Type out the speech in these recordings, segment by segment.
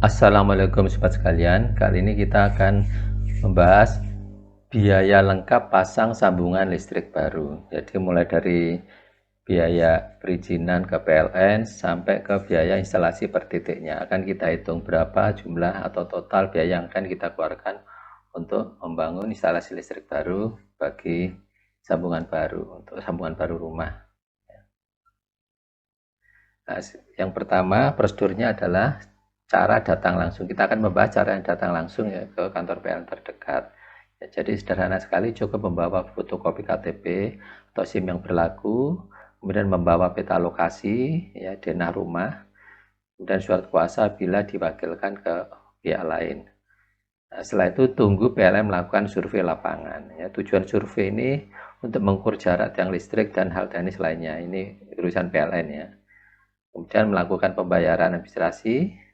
Assalamualaikum sobat sekalian. Kali ini kita akan membahas biaya lengkap pasang sambungan listrik baru. Jadi mulai dari biaya perizinan ke PLN sampai ke biaya instalasi per titiknya. Akan kita hitung berapa jumlah atau total biaya yang akan kita keluarkan untuk membangun instalasi listrik baru bagi sambungan baru, untuk sambungan baru rumah. Nah, yang pertama prosedurnya adalah cara datang langsung. Kita akan membahas cara yang datang langsung ya ke kantor PLN terdekat. Ya, jadi sederhana sekali, cukup membawa fotokopi KTP atau SIM yang berlaku, kemudian membawa peta lokasi, ya, denah rumah, dan surat kuasa bila diwakilkan ke pihak lain. Nah, setelah itu tunggu PLN melakukan survei lapangan. Ya, tujuan survei ini untuk mengukur jarak tiang listrik dan hal teknis lainnya. Ini urusan PLN ya. Kemudian melakukan pembayaran administrasi,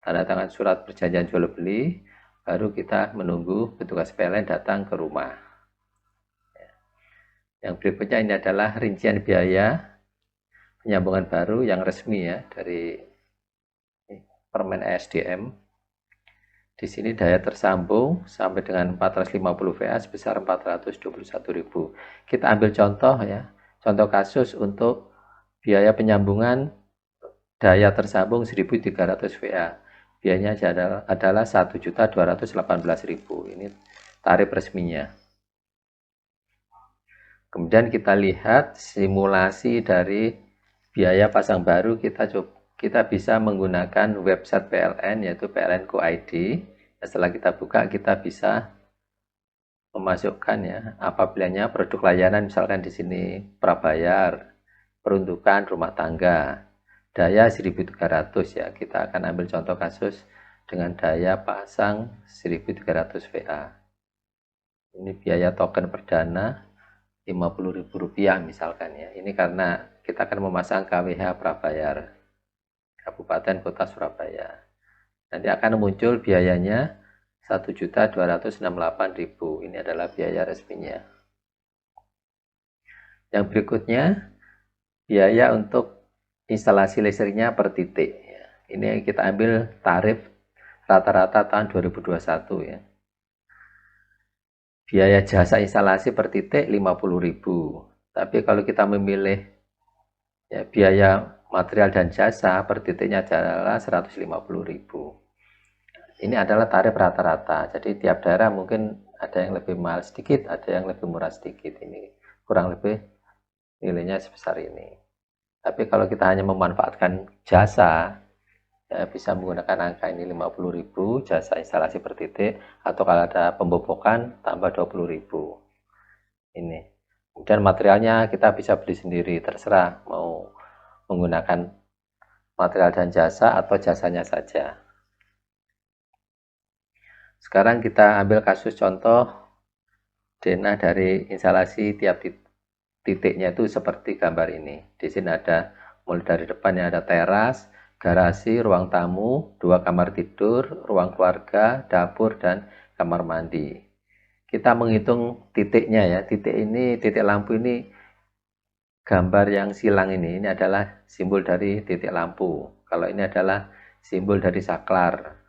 tanda tangan surat perjanjian jual beli, baru kita menunggu petugas PLN datang ke rumah. Yang berikutnya ini adalah rincian biaya penyambungan baru yang resmi ya dari Permen ESDM. Di sini daya tersambung sampai dengan 450 VA sebesar 421.000. Kita ambil contoh ya, contoh kasus untuk biaya penyambungan daya tersambung 1.300 VA. Biayanya adalah 1.218.000. Ini tarif resminya. Kemudian kita lihat simulasi dari biaya pasang baru. Kita bisa menggunakan website PLN, yaitu PLN.co.id. Setelah kita buka, kita bisa memasukkan ya apabila produk layanan, misalkan di sini prabayar, peruntukan rumah tangga, daya 1.300 ya. Kita akan ambil contoh kasus dengan daya pasang 1.300 VA. Ini biaya token perdana Rp50.000 misalkan ya. Ini karena kita akan memasang KWH prabayar Kabupaten Kota Surabaya. Nanti akan muncul biayanya 1.268.000. Ini adalah biaya resminya. Yang berikutnya biaya untuk instalasi listriknya per titik. Ini kita ambil tarif rata-rata tahun 2021 ya. Biaya jasa instalasi per titik 50.000. Tapi kalau kita memilih ya, biaya material dan jasa per titiknya adalah 150.000. Ini adalah tarif rata-rata. Jadi tiap daerah mungkin ada yang lebih mahal sedikit, ada yang lebih murah sedikit. Ini kurang lebih nilainya sebesar ini. Tapi kalau kita hanya memanfaatkan jasa, ya bisa menggunakan angka ini 50.000 jasa instalasi per titik, atau kalau ada pembobokan tambah 20.000. Ini. Kemudian materialnya kita bisa beli sendiri, terserah mau menggunakan material dan jasa atau jasanya saja. Sekarang kita ambil kasus contoh denah dari instalasi tiap titiknya itu seperti gambar ini. Di sini ada mulai dari depan yang ada teras, garasi, ruang tamu, 2 kamar tidur, ruang keluarga, dapur, dan kamar mandi. Kita menghitung titiknya ya. Titik ini, titik lampu ini, gambar yang silang ini adalah simbol dari titik lampu. Kalau ini adalah simbol dari saklar.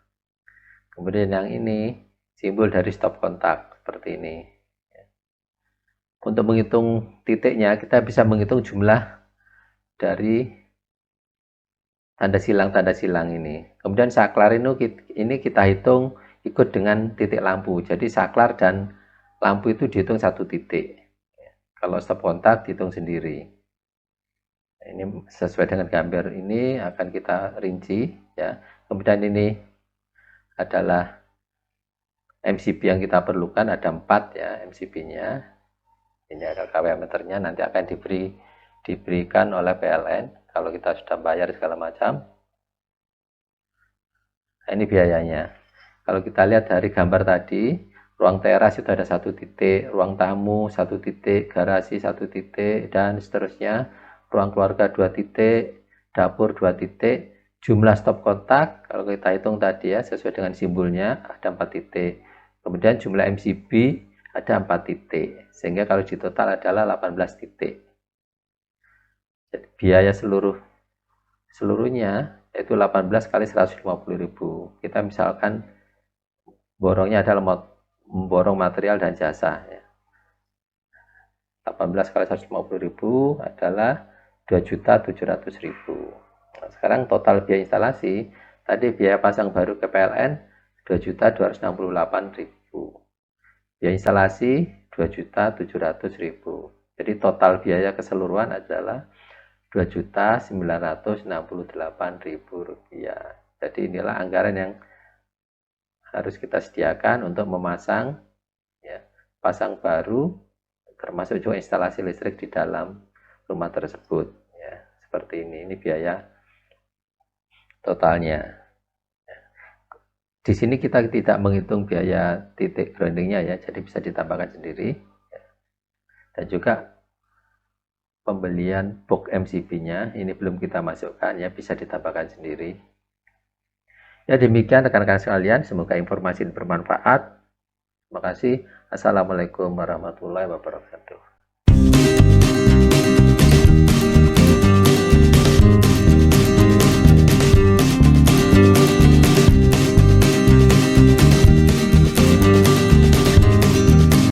Kemudian yang ini simbol dari stop kontak seperti ini. Untuk menghitung titiknya, kita bisa menghitung jumlah dari tanda silang ini. Kemudian saklar ini kita hitung ikut dengan titik lampu. Jadi saklar dan lampu itu dihitung satu titik. Kalau stop kontak dihitung sendiri. Ini sesuai dengan gambar ini akan kita rinci ya. Kemudian ini adalah MCB yang kita perlukan, ada 4 ya MCB-nya. Ini ada KW meternya, nanti akan diberikan oleh PLN kalau kita sudah bayar segala macam. Nah, ini biayanya. Kalau kita lihat dari gambar tadi, ruang teras itu ada 1 titik, ruang tamu 1 titik, garasi 1 titik, dan seterusnya. Ruang keluarga 2 titik, dapur 2 titik. Jumlah stop kontak kalau kita hitung tadi ya, sesuai dengan simbolnya ada 4 titik. Kemudian jumlah MCB ada 4 titik, sehingga kalau di total adalah 18 titik. Jadi biaya seluruhnya yaitu 18 kali 150.000. Kita misalkan borongnya adalah memborong material dan jasa ya. 18 kali 150.000 adalah 2.700.000. Nah, sekarang total biaya instalasi, tadi biaya pasang baru ke PLN 2.268.000. Biaya instalasi 2.700.000. Jadi total biaya keseluruhan adalah 2.968.000 rupiah. Jadi inilah anggaran yang harus kita sediakan untuk memasang ya, pasang baru, termasuk juga instalasi listrik di dalam rumah tersebut ya. Seperti ini biaya totalnya. Di sini kita tidak menghitung biaya titik groundingnya ya, jadi bisa ditambahkan sendiri. Dan juga pembelian box MCB-nya ini belum kita masukkan ya, bisa ditambahkan sendiri. Ya demikian rekan-rekan sekalian, semoga informasi ini bermanfaat. Terima kasih. Assalamualaikum warahmatullahi wabarakatuh.